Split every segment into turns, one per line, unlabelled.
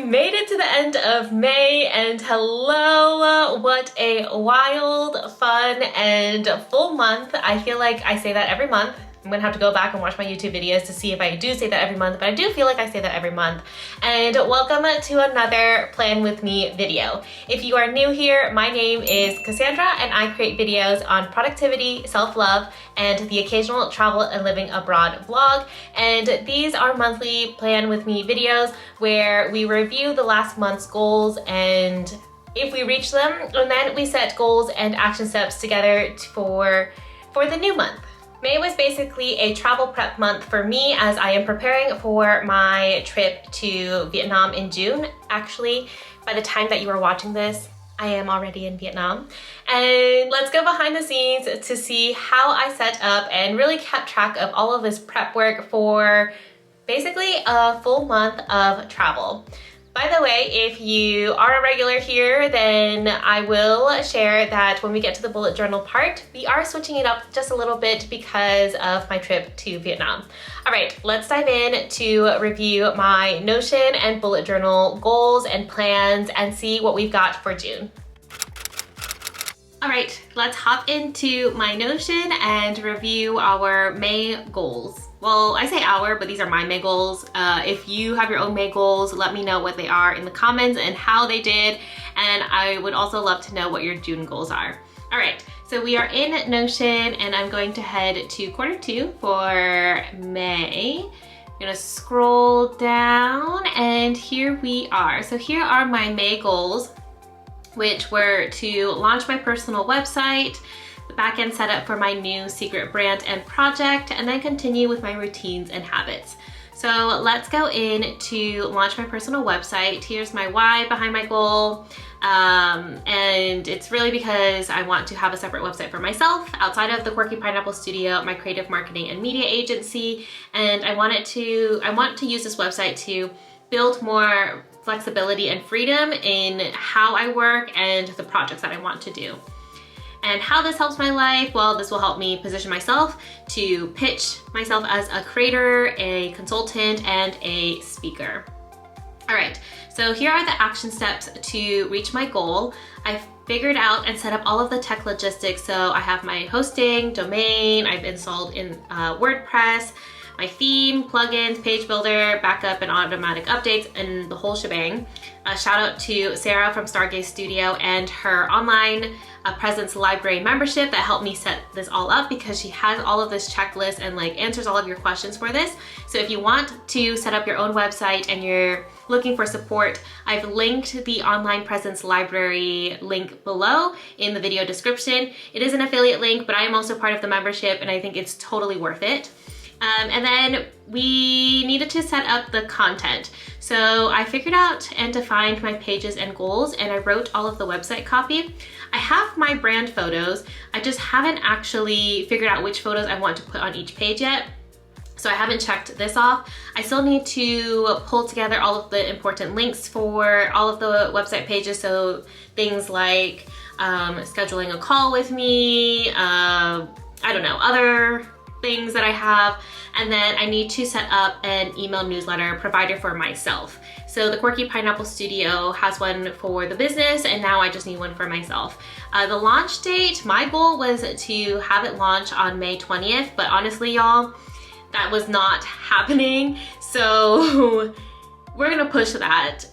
made it to the end of May, and hello, what a wild, fun, and full month. I feel like I say that every month. I'm gonna have to go back and watch my YouTube videos to see if I do say that every month, but I do feel like I say that every month. And welcome to another Plan With Me video. If you are new here, my name is Cassandra and I create videos on productivity, self-love, and the occasional travel and living abroad vlog. And these are monthly Plan With Me videos where we review the last month's goals and if we reach them, and then we set goals and action steps together for the new month. May was basically a travel prep month for me as I am preparing for my trip to Vietnam in June. Actually, by the time that you are watching this, I am already in Vietnam. And let's go behind the scenes to see how I set up and really kept track of all of this prep work for basically a full month of travel. By the way, if you are a regular here, then I will share that when we get to the bullet journal part, we are switching it up just a little bit because of my trip to Vietnam. All right, let's dive in to review my Notion and bullet journal goals and plans and see what we've got for June. All right, let's hop into my Notion and review our May goals. Well, I say our, but these are my May goals. If you have your own May goals, let me know what they are in the comments and how they did. And I would also love to know what your June goals are. All right, so we are in Notion and I'm going to head to quarter 2 for May. I'm gonna scroll down and here we are. So here are my May goals, which were to launch my personal website, the back-end setup for my new secret brand and project, and then continue with my routines and habits. So let's go in to launch my personal website. Here's my why behind my goal. And it's really because I want to have a separate website for myself outside of the Quirky Pineapple Studio, my creative marketing and media agency. And I want to use this website to build more flexibility and freedom in how I work and the projects that I want to do. And how this helps my life? Well, this will help me position myself to pitch myself as a creator, a consultant, and a speaker. All right, so here are the action steps to reach my goal. I've figured out and set up all of the tech logistics. So I have my hosting, domain, I've installed in WordPress, my theme, plugins, page builder, backup and automatic updates, and the whole shebang. Shout out to Sarah from Stargaze Studio and her online presence library membership that helped me set this all up because she has all of this checklist and like answers all of your questions for this. So if you want to set up your own website and you're looking for support, I've linked the online presence library link below in the video description. It is an affiliate link, but I am also part of the membership and I think it's totally worth it. And then we needed to set up the content. So I figured out and defined my pages and goals and I wrote all of the website copy. I have my brand photos. I just haven't actually figured out which photos I want to put on each page yet. So I haven't checked this off. I still need to pull together all of the important links for all of the website pages. So things like scheduling a call with me, I don't know, other things that I have, and then I need to set up an email newsletter provider for myself. So the Quirky Pineapple Studio has one for the business and now I just need one for myself. The launch date, my goal was to have it launch on May 20th, but honestly y'all, that was not happening. So we're gonna push that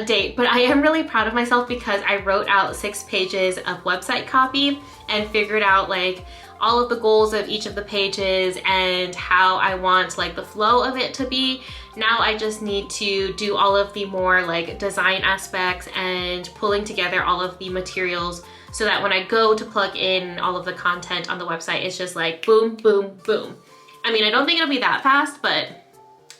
date, but I am really proud of myself because I wrote out 6 pages of website copy and figured out like all of the goals of each of the pages and how I want like the flow of it to be. Now I just need to do all of the more like design aspects and pulling together all of the materials so that when I go to plug in all of the content on the website, it's just like boom, boom, boom. I mean, I don't think it'll be that fast, but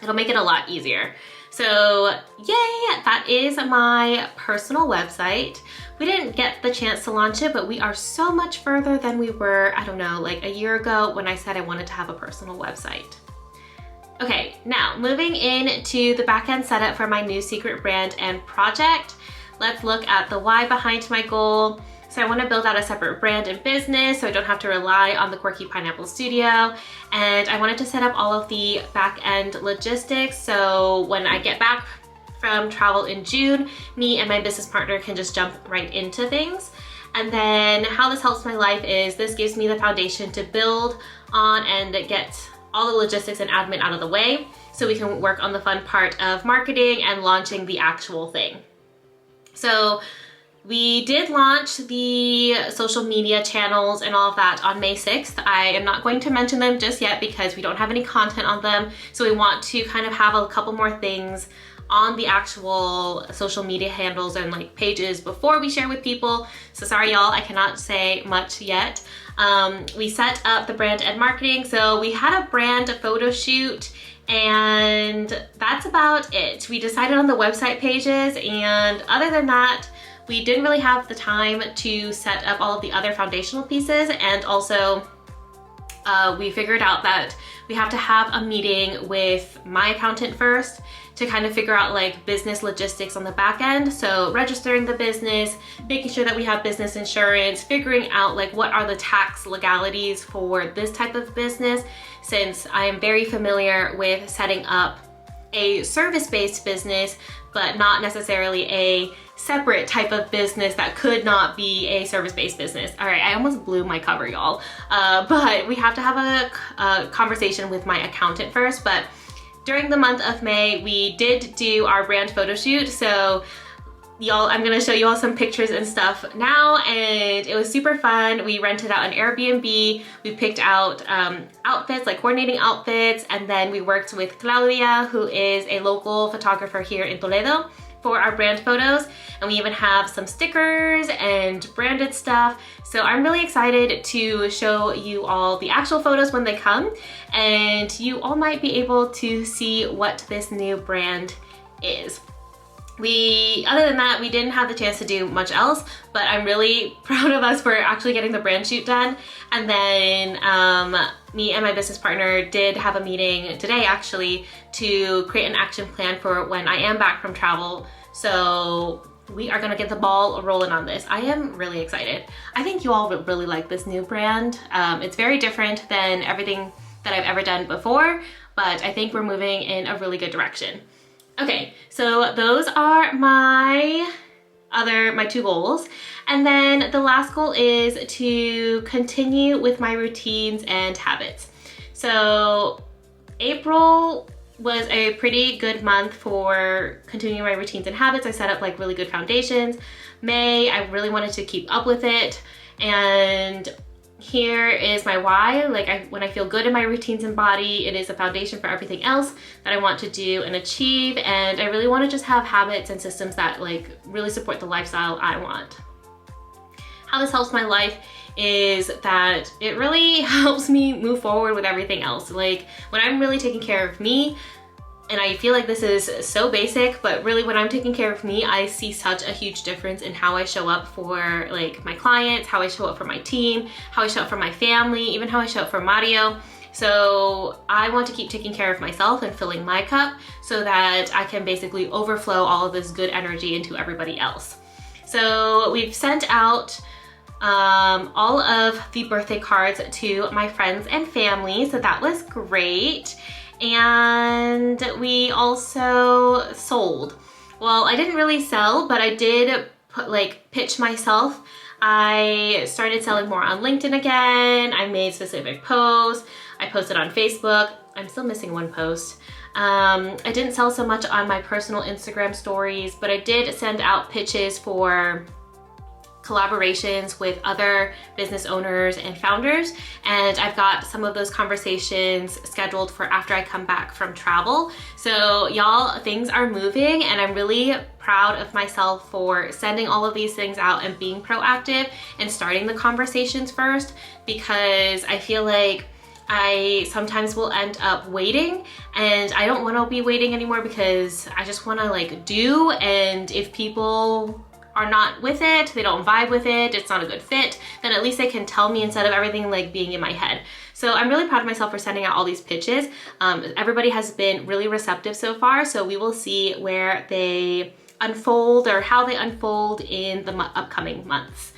it'll make it a lot easier. So yay, that is my personal website. We didn't get the chance to launch it, but we are so much further than we were, I don't know, like a year ago when I said I wanted to have a personal website. Okay, now moving into the back-end setup for my new secret brand and project. Let's look at the why behind my goal. So I want to build out a separate brand and business so I don't have to rely on the Quirky Pineapple Studio. And I wanted to set up all of the back-end logistics so when I get back from travel in June, me and my business partner can just jump right into things. And then how this helps my life is this gives me the foundation to build on and get all the logistics and admin out of the way so we can work on the fun part of marketing and launching the actual thing. So we did launch the social media channels and all of that on May 6th. I am not going to mention them just yet because we don't have any content on them. So we want to kind of have a couple more things on the actual social media handles and like pages before we share with people. So sorry y'all, I cannot say much yet. We set up the brand and marketing. So we had a brand photo shoot and that's about it. We decided on the website pages, and other than that, we didn't really have the time to set up all of the other foundational pieces, and also we figured out that we have to have a meeting with my accountant first to kind of figure out like business logistics on the back end. So registering the business, making sure that we have business insurance, figuring out like what are the tax legalities for this type of business, since I am very familiar with setting up a service-based business, but not necessarily a separate type of business that could not be a service-based business. All right, I almost blew my cover, y'all. But we have to have a conversation with my accountant first. But during the month of May, we did do our brand photo shoot. So y'all, I'm gonna show you all some pictures and stuff now, and it was super fun. We rented out an Airbnb, we picked out outfits, like coordinating outfits, and then we worked with Claudia, who is a local photographer here in Toledo, for our brand photos, and we even have some stickers and branded stuff. So I'm really excited to show you all the actual photos when they come, and you all might be able to see what this new brand is. Other than that, we didn't have the chance to do much else, but I'm really proud of us for actually getting the brand shoot done. And then me and my business partner did have a meeting today actually to create an action plan for when I am back from travel. So we are gonna get the ball rolling on this. I am really excited. I think you all would really like this new brand. It's very different than everything that I've ever done before, but I think we're moving in a really good direction. Okay, so those are my two goals. And then the last goal is to continue with my routines and habits. So April was a pretty good month for continuing my routines and habits. I set up like really good foundations. May, I really wanted to keep up with it. And here is my why. Like when I feel good in my routines and body, it is a foundation for everything else that I want to do and achieve. And I really want to just have habits and systems that like really support the lifestyle I want. How this helps my life is that it really helps me move forward with everything else. Like when I'm really taking care of me, and I feel like this is so basic, but really when I'm taking care of me, I see such a huge difference in how I show up for like my clients, how I show up for my team, how I show up for my family, even how I show up for Mario. So I want to keep taking care of myself and filling my cup so that I can basically overflow all of this good energy into everybody else. So we've sent out all of the birthday cards to my friends and family, so that was great. And we also sold. Well, I didn't really sell, but I did pitch myself. I started selling more on LinkedIn again. I made specific posts. I posted on Facebook. I'm still missing one post. I didn't sell so much on my personal Instagram stories, but I did send out pitches for collaborations with other business owners and founders, and I've got some of those conversations scheduled for after I come back from travel. So y'all, things are moving, and I'm really proud of myself for sending all of these things out and being proactive and starting the conversations first, because I feel like I sometimes will end up waiting, and I don't want to be waiting anymore because I just want to like do, and if people are not with it, they don't vibe with it, it's not a good fit, then at least they can tell me instead of everything like being in my head. So I'm really proud of myself for sending out all these pitches. Everybody has been really receptive so far, so we will see where they unfold or how they unfold in the upcoming months.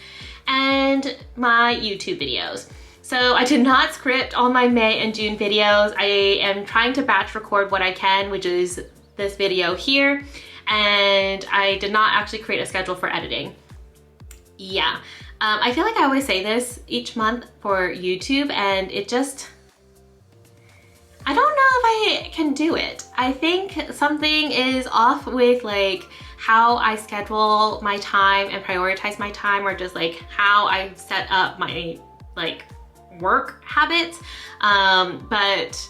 And my YouTube videos. So I did not script all my May and June videos. I am trying to batch record what I can, which is this video here. and I did not actually create a schedule for editing. Yeah, I feel like I always say this each month for YouTube, and it just, I don't know if I can do it. I think something is off with like how I schedule my time and prioritize my time, or just like how I set up my like work habits. But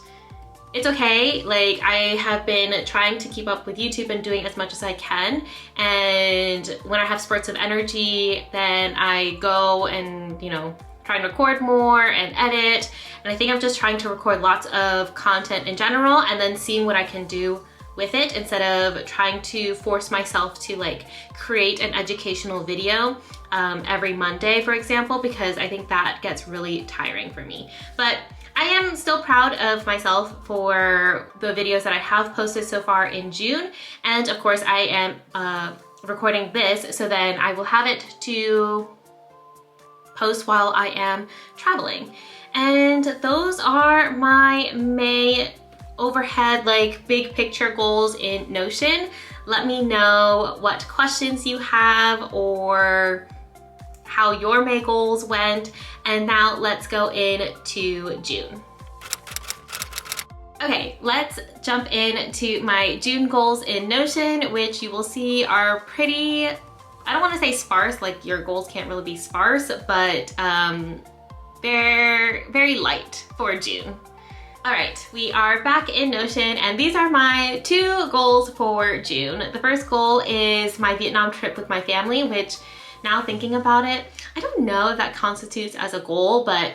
it's okay. Like, I have been trying to keep up with YouTube and doing as much as I can. And when I have spurts of energy, then I go and, you know, try and record more and edit. And I think I'm just trying to record lots of content in general and then seeing what I can do with it, instead of trying to force myself to like create an educational video every Monday, for example, because I think that gets really tiring for me. But I am still proud of myself for the videos that I have posted so far in June. And of course I am recording this, so then I will have it to post while I am traveling. And those are my May overhead, like big picture goals in Notion. Let me know what questions you have or how your May goals went. And now let's go into June. Okay, let's jump into my June goals in Notion, which you will see are pretty, I don't want to say sparse, like your goals can't really be sparse, but they're very light for June. All right, we are back in Notion, and these are my 2 goals for June. The first goal is my Vietnam trip with my family, which, now thinking about it, I don't know if that constitutes as a goal, but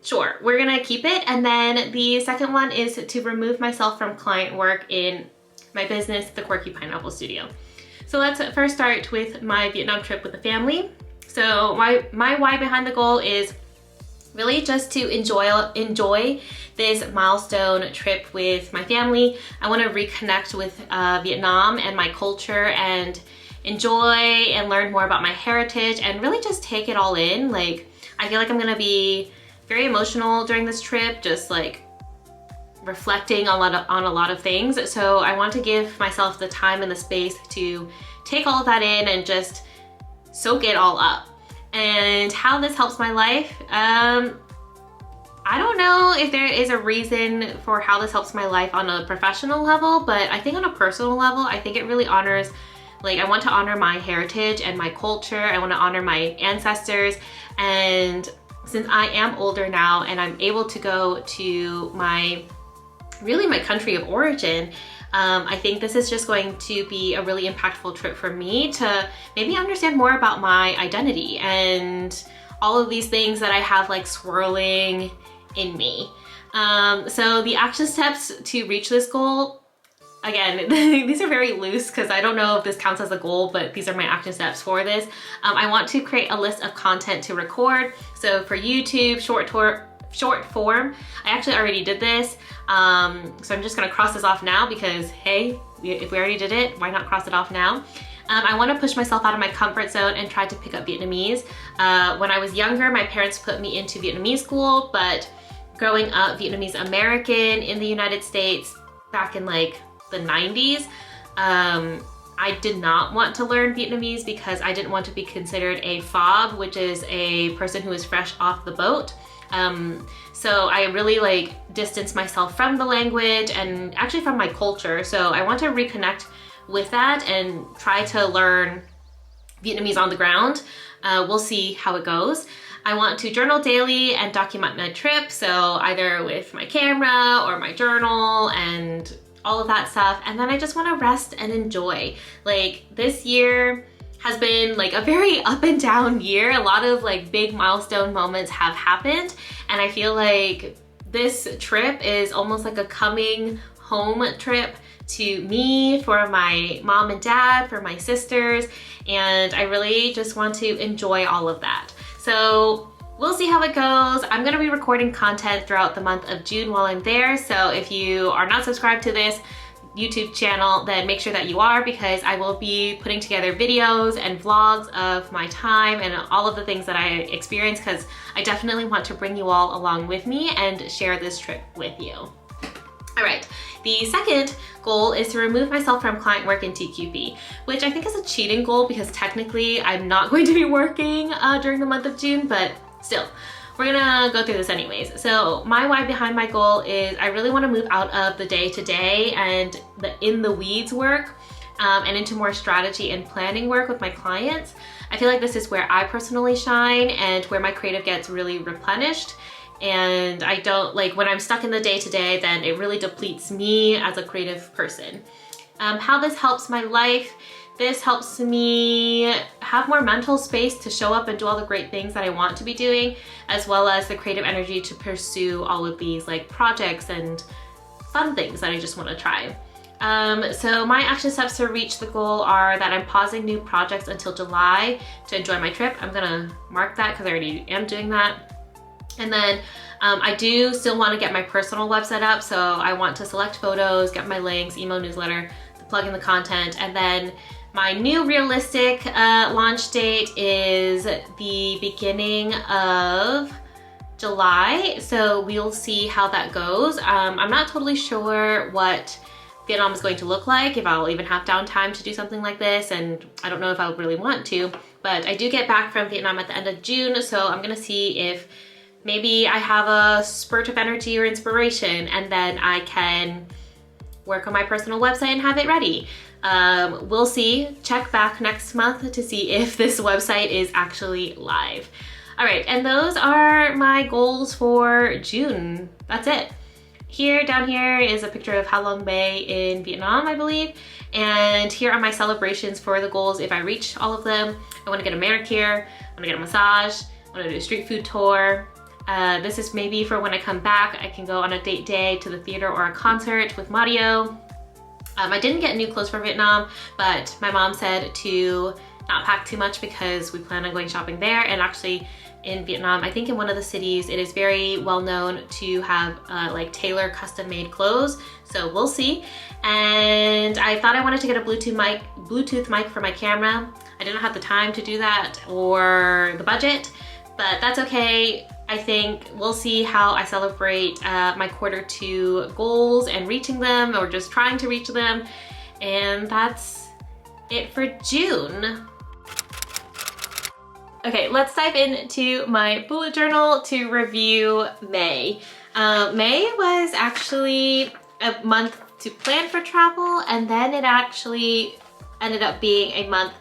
sure, we're gonna keep it. And then the second one is to remove myself from client work in my business, the Quirky Pineapple Studio. So let's first start with my Vietnam trip with the family. So my why behind the goal is really just to enjoy this milestone trip with my family. I want to reconnect with Vietnam and my culture, and enjoy and learn more about my heritage, and really just take it all in. Like, I feel like I'm gonna be very emotional during this trip, just like reflecting on a lot of things. So I want to give myself the time and the space to take all of that in and just soak it all up. And how this helps my life, I don't know if there is a reason for how this helps my life on a professional level, but I think on a personal level, I think it really honors, like, I want to honor my heritage and my culture. I want to honor my ancestors. And since I am older now and I'm able to go to my country of origin, I think this is just going to be a really impactful trip for me to maybe understand more about my identity and all of these things that I have like swirling in me. So the action steps to reach this goal, again, these are very loose because I don't know if this counts as a goal, but these are my action steps for this. I want to create a list of content to record. So for YouTube, short form, I actually already did this. So I'm just gonna cross this off now because, hey, if we already did it, why not cross it off now? I want to push myself out of my comfort zone and try to pick up Vietnamese. When I was younger, my parents put me into Vietnamese school, but growing up Vietnamese American in the United States back in like the 90s, I did not want to learn Vietnamese because I didn't want to be considered a phob, which is a person who is fresh off the boat. So I really like distanced myself from the language and actually from my culture. So I want to reconnect with that and try to learn Vietnamese on the ground. We'll see how it goes. I want to journal daily and document my trip. So either with my camera or my journal and all of that stuff. And then I just want to rest and enjoy. Like, this year has been like a very up and down year. A lot of like big milestone moments have happened. And I feel like this trip is almost like a coming home trip to me, for my mom and dad, for my sisters. And I really just want to enjoy all of that. So we'll see how it goes. I'm gonna be recording content throughout the month of June while I'm there. So if you are not subscribed to this YouTube channel, then make sure that you are, because I will be putting together videos and vlogs of my time and all of the things that I experience, because I definitely want to bring you all along with me and share this trip with you. All right, The second goal is to remove myself from client work in TQP, which I think is a cheating goal because technically I'm not going to be working during the month of June, but still, we're gonna go through this anyways. So my why behind my goal is I really want to move out of the day-to-day and the in the weeds work and into more strategy and planning work with my clients. I feel like this is where I personally shine and where my creative gets really replenished. And I don't like when I'm stuck in the day-to-day, then it really depletes me as a creative person. How this helps my life. This helps me have more mental space to show up and do all the great things that I want to be doing, as well as the creative energy to pursue all of these like projects and fun things that I just want to try. So my action steps to reach the goal are that I'm pausing new projects until July to enjoy my trip. I'm gonna mark that because I already am doing that. And then I do still want to get my personal website up, so I want to select photos, get my links, email newsletter, plug in the content, and then my new realistic launch date is the beginning of July, so we'll see how that goes. I'm not totally sure what Vietnam is going to look like, if I'll even have downtime to do something like this, and I don't know if I would really want to, but I do get back from Vietnam at the end of June, so I'm gonna see if maybe I have a spurt of energy or inspiration and then I can work on my personal website and have it ready. We'll see. Check back next month to see if this website is actually live. All right, and those are my goals for June. That's it. Here, down here is a picture of Ha Long Bay in Vietnam, I believe. And here are my celebrations for the goals if I reach all of them. I wanna get a manicure, I wanna get a massage, I wanna do a street food tour. This is maybe for when I come back, I can go on a date day to the theater or a concert with Mario. I didn't get new clothes for Vietnam, but my mom said to not pack too much because we plan on going shopping there. And actually in Vietnam, I think in one of the cities, it is very well known to have like tailor custom made clothes. So we'll see. And I thought I wanted to get a Bluetooth mic for my camera. I didn't have the time to do that or the budget, but that's okay. I think we'll see how I celebrate my Q2 goals and reaching them or just trying to reach them. And that's it for June. Okay, let's dive into my bullet journal to review May. May was actually a month to plan for travel, and then it actually ended up being a month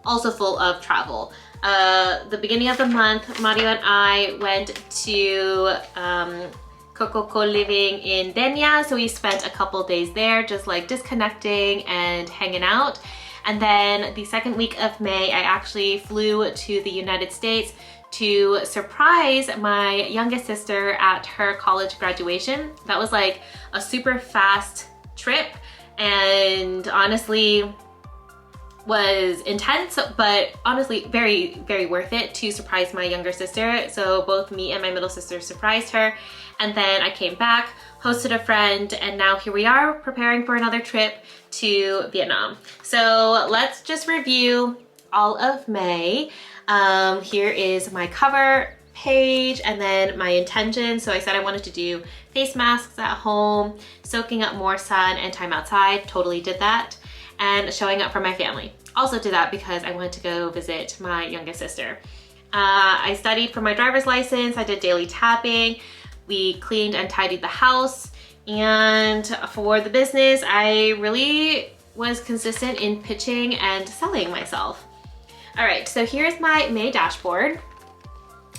also full of travel. The beginning of the month, Mario and I went to Coco living in Denia, so we spent a couple days there just like disconnecting and hanging out. And then the second week of May, I actually flew to the United States to surprise my youngest sister at her college graduation. That was like a super fast trip and honestly was intense, but honestly very, very worth it to surprise my younger sister. So both me and my middle sister surprised her. And then I came back, hosted a friend, and now here we are preparing for another trip to Vietnam. So let's just review all of May. Here is my cover page and then my intention. So I said I wanted to do face masks at home, soaking up more sun and time outside, totally did that, and showing up for my family. Also did that because I wanted to go visit my youngest sister. I studied for my driver's license, I did daily tapping, we cleaned and tidied the house, and for the business, I really was consistent in pitching and selling myself. All right, so here's my May dashboard.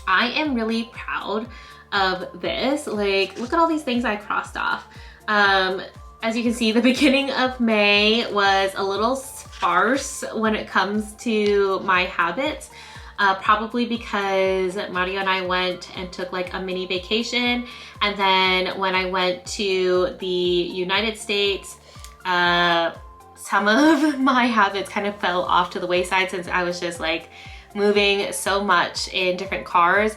I am really proud of this. Like, look at all these things I crossed off. As you can see, the beginning of May was a little sparse when it comes to my habits. Probably because Mario and I went and took like a mini vacation. And then when I went to the United States, some of my habits kind of fell off to the wayside since I was just like moving so much in different cars.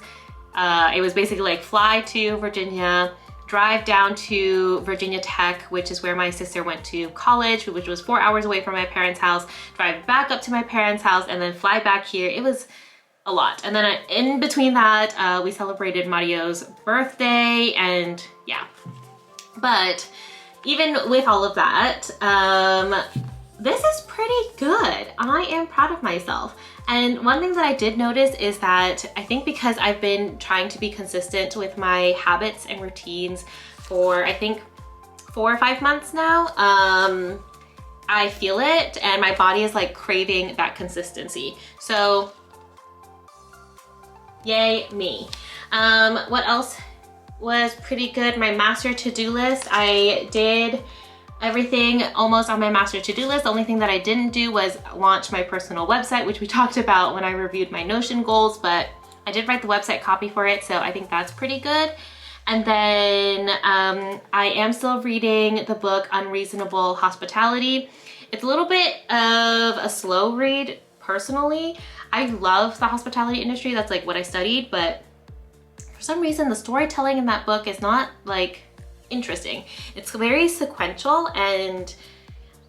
It was basically like fly to Virginia, drive down to Virginia Tech, which is where my sister went to college, which was 4 hours away from my parents' house, drive back up to my parents' house, and then fly back here. It was a lot. And then in between that, we celebrated Mario's birthday, and yeah. But even with all of that, this is pretty good. I am proud of myself. And one thing that I did notice is that I think because I've been trying to be consistent with my habits and routines for I think 4 or 5 months now, I feel it and my body is like craving that consistency. So yay me. What else was pretty good? My master to-do list. I did everything almost on my master to-do list. The only thing that I didn't do was launch my personal website, which we talked about when I reviewed my Notion goals, but I did write the website copy for it, so I think that's pretty good. And then I am still reading the book Unreasonable Hospitality. It's a little bit of a slow read personally. I love the hospitality industry, that's like what I studied, but for some reason the storytelling in that book is not like interesting. It's very sequential and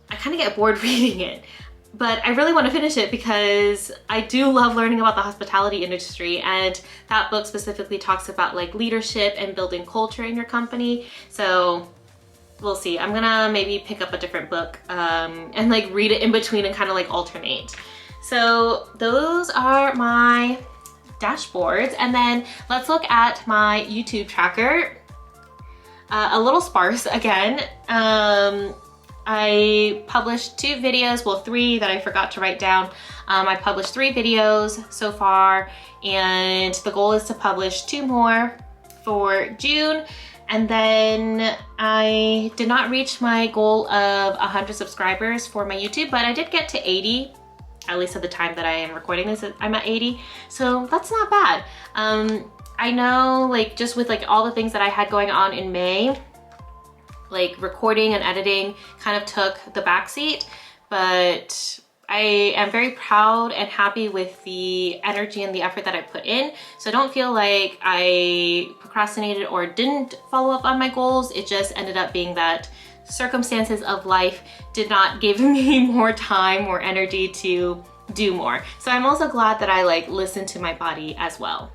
I kind of get bored reading it. But I really want to finish it because I do love learning about the hospitality industry, and that book specifically talks about like leadership and building culture in your company. So we'll see. I'm gonna maybe pick up a different book and like read it in between and kind of like alternate. So those are my dashboards. And then let's look at my YouTube tracker. A little sparse again. I published 2 videos, well 3 that I forgot to write down. I published 3 videos so far, and the goal is to publish 2 more for June. And then I did not reach my goal of 100 subscribers for my YouTube, but I did get to 80. At least at the time that I am recording this, I'm at 80. So that's not bad. I know like just with like all the things that I had going on in May, like recording and editing kind of took the backseat, but I am very proud and happy with the energy and the effort that I put in. So I don't feel like I procrastinated or didn't follow up on my goals. It just ended up being that circumstances of life did not give me more time or energy to do more. So I'm also glad that I like listened to my body as well.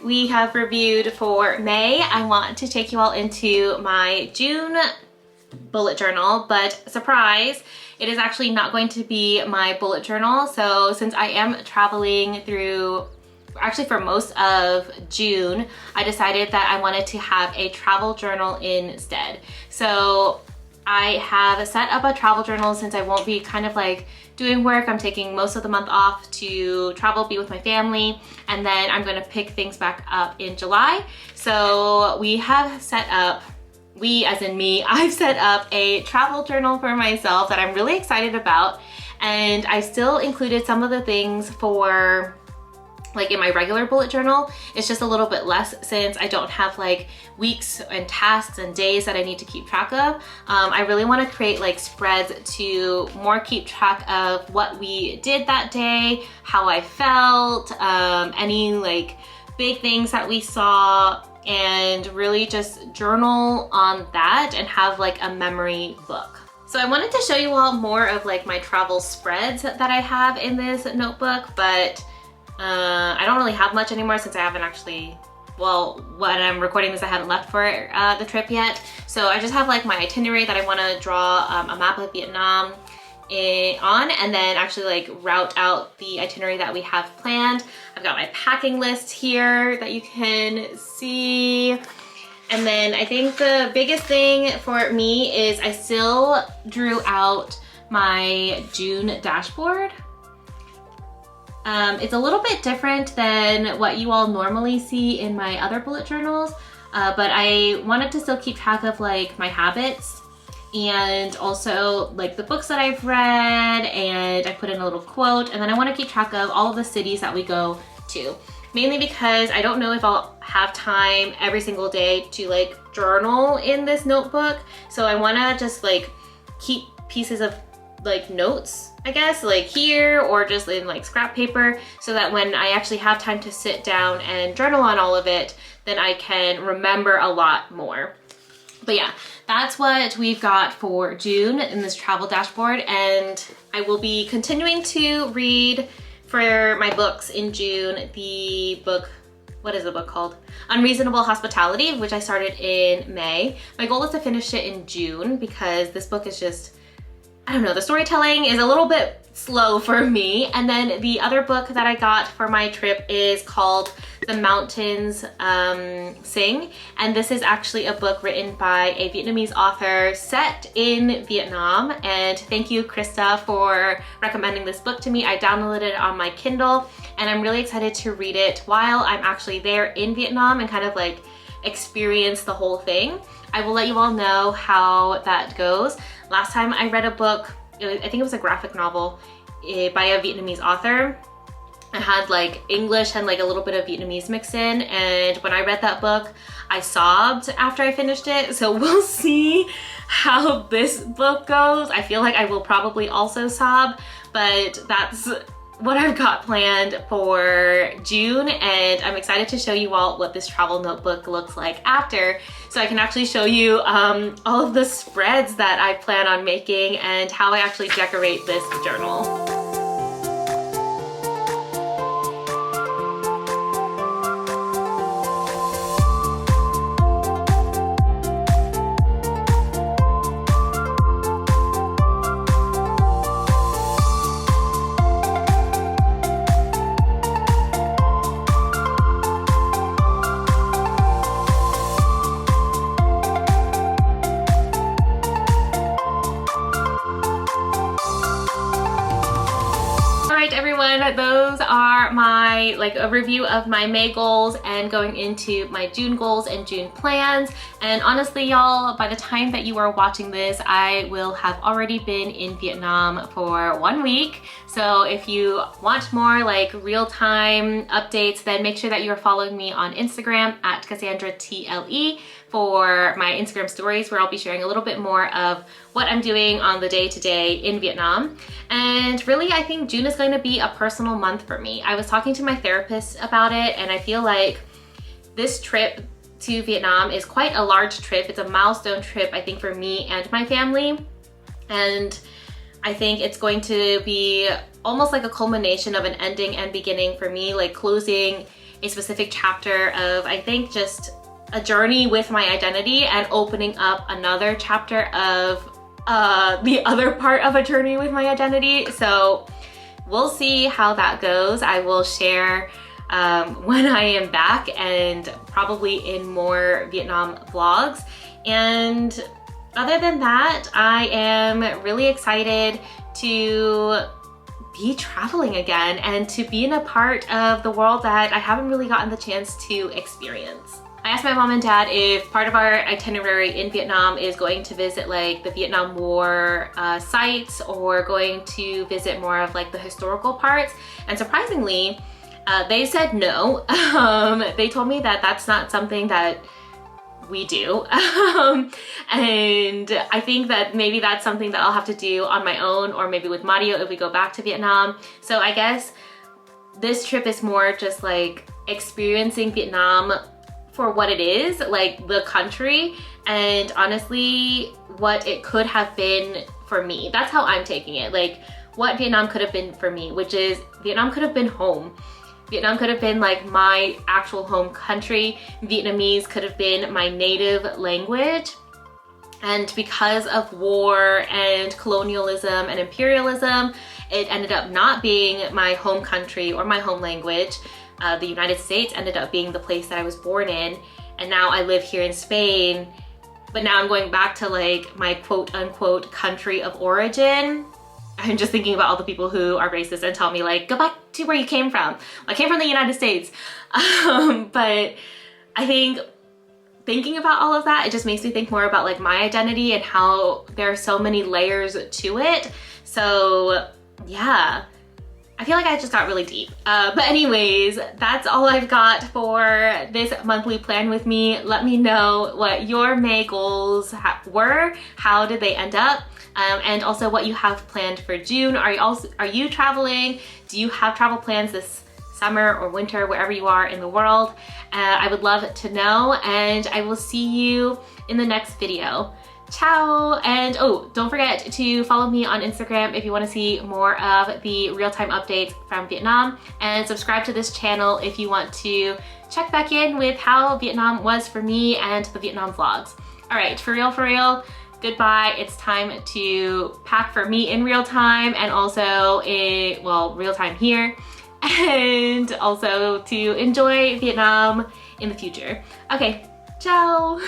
We have reviewed for May, I want to take you all into my June bullet journal, but surprise, it is actually not going to be my bullet journal. So since I am traveling through, actually for most of June, I decided that I wanted to have a travel journal instead. So I have set up a travel journal since I won't be kind of like doing work. I'm taking most of the month off to travel, be with my family, and then I'm gonna pick things back up in July. So we have set up, we as in me, I've set up a travel journal for myself that I'm really excited about. And I still included some of the things for like in my regular bullet journal. It's just a little bit less since I don't have like weeks and tasks and days that I need to keep track of. I really want to create like spreads to more keep track of what we did that day, how I felt, any like big things that we saw, and really just journal on that and have like a memory book. So I wanted to show you all more of like my travel spreads that I have in this notebook, but I don't really have much anymore since I haven't actually, well, when I'm recording this, I haven't left for the trip yet. So I just have like my itinerary that I want to draw a map of Vietnam on, and then actually like route out the itinerary that we have planned. I've got my packing list here that you can see. And then I think the biggest thing for me is I still drew out my June dashboard. It's a little bit different than what you all normally see in my other bullet journals, but I wanted to still keep track of like my habits and also like the books that I've read, and I put in a little quote, and then I want to keep track of all of the cities that we go to, mainly because I don't know if I'll have time every single day to like journal in this notebook. So I want to just like keep pieces of like notes, I guess, like here or just in like scrap paper, so that when I actually have time to sit down and journal on all of it, then I can remember a lot more. But yeah, that's what we've got for June in this travel dashboard, and I will be continuing to read for my books in June the book, what is the book called? Unreasonable Hospitality, which I started in May. My goal is to finish it in June because this book is just, I don't know, the storytelling is a little bit slow for me. And then the other book that I got for my trip is called The Mountains Sing. And this is actually a book written by a Vietnamese author set in Vietnam. And thank you, Krista, for recommending this book to me. I downloaded it on my Kindle and I'm really excited to read it while I'm actually there in Vietnam and kind of like experience the whole thing. I will let you all know how that goes. Last time I read a book, I think it was a graphic novel by a Vietnamese author. It had like English and like a little bit of Vietnamese mixed in, and when I read that book, I sobbed after I finished it. So we'll see how this book goes. I feel like I will probably also sob, but that's what I've got planned for June, and I'm excited to show you all what this travel notebook looks like after, so I can actually show you all of the spreads that I plan on making and how I actually decorate this journal. Those are my, like, a review of my May goals and going into my June goals and June plans. And honestly, y'all, by the time that you are watching this, I will have already been in Vietnam for 1 week. So if you want more like real-time updates, then make sure that you are following me on Instagram at Cassandra TLE for my Instagram stories, where I'll be sharing a little bit more of what I'm doing on the day-to-day in Vietnam. And really, I think June is going to be a personal month for me. I was talking to my therapist about it, and I feel like this trip to Vietnam is quite a large trip. It's a milestone trip, I think, for me and my family. And I think it's going to be almost like a culmination of an ending and beginning for me, like closing a specific chapter of, I think, just a journey with my identity and opening up another chapter of the other part of a journey with my identity. So we'll see how that goes. I will share when I am back, and probably in more Vietnam vlogs. And other than that, I am really excited to be traveling again and to be in a part of the world that I haven't really gotten the chance to experience. I asked my mom and dad if part of our itinerary in Vietnam is going to visit like the Vietnam War sites, or going to visit more of like the historical parts. And surprisingly, they said no. They told me that that's not something that we do. And I think that maybe that's something that I'll have to do on my own, or maybe with Mario if we go back to Vietnam. So I guess this trip is more just like experiencing Vietnam for what it is, like the country, and honestly what it could have been for me. That's how I'm taking it, like what Vietnam could have been for me, which is Vietnam could have been home. Vietnam could have been like my actual home country. Vietnamese could have been my native language. And because of war and colonialism and imperialism, it ended up not being my home country or my home language. The United States ended up being the place that I was born in, and now I live here in Spain, but now I'm going back to like my quote unquote country of origin. I'm just thinking about all the people who are racist and tell me like, go back to where you came from. I came from the United States. But I think thinking about all of that, it just makes me think more about like my identity and how there are so many layers to it. So yeah, I feel like I just got really deep. But anyways, that's all I've got for this monthly plan with me. Let me know what your May goals were. How did they end up? And also what you have planned for June. Are you traveling? Do you have travel plans this summer or winter, wherever you are in the world? I would love to know, and I will see you in the next video. Ciao! And oh, don't forget to follow me on Instagram if you want to see more of the real-time updates from Vietnam, and subscribe to this channel if you want to check back in with how Vietnam was for me and the Vietnam vlogs. All right, for real, goodbye. It's time to pack for me in real time, and also real time here, and also to enjoy Vietnam in the future. Okay, ciao!